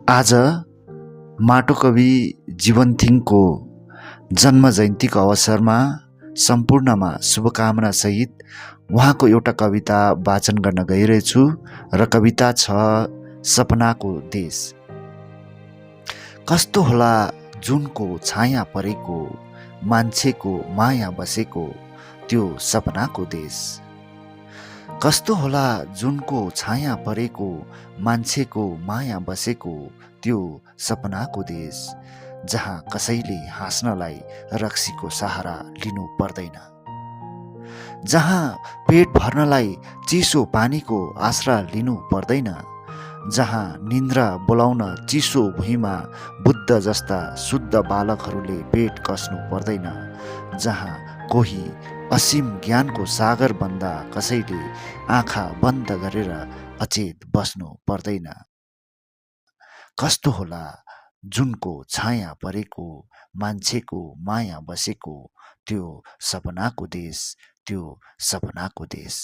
आज माटो कवि जीवनथिङको जन्म जयन्तीको अवसरमा सम्पूर्णमा शुभकामना सहित उहाँको एउटा कविता वाचन गर्न गइरहेछु र कविता छ सपनाको देश। कस्तो होला जुनको छाया परेको, मान्छेको माया बसेको त्यो सपनाको देश। कस्तो होला जुनको छाया परेको, मान्छेको माया बसेको त्यो सपनाको देश, जहाँ कसैले हाँस्नलाई रक्सीको सहारा लिनु पर्दैन, जहाँ पेट भर्नलाई चिसो पानीको आश्रा लिनु पर्दैन, जहाँ निन्द्रा बोलाउन चिसो भुइँमा बुद्ध जस्ता शुद्ध बालकहरूले पेट कस्नु पर्दैन, जहाँ कोही असीम ज्ञानको सागर बन्दा कसैले आँखा बन्द गरेर अचेत बस्नु पर्दैन। कस्तो होला जुनको छाया परेको, मान्छेको माया बसेको त्यो सपनाको देश, त्यो सपनाको देश।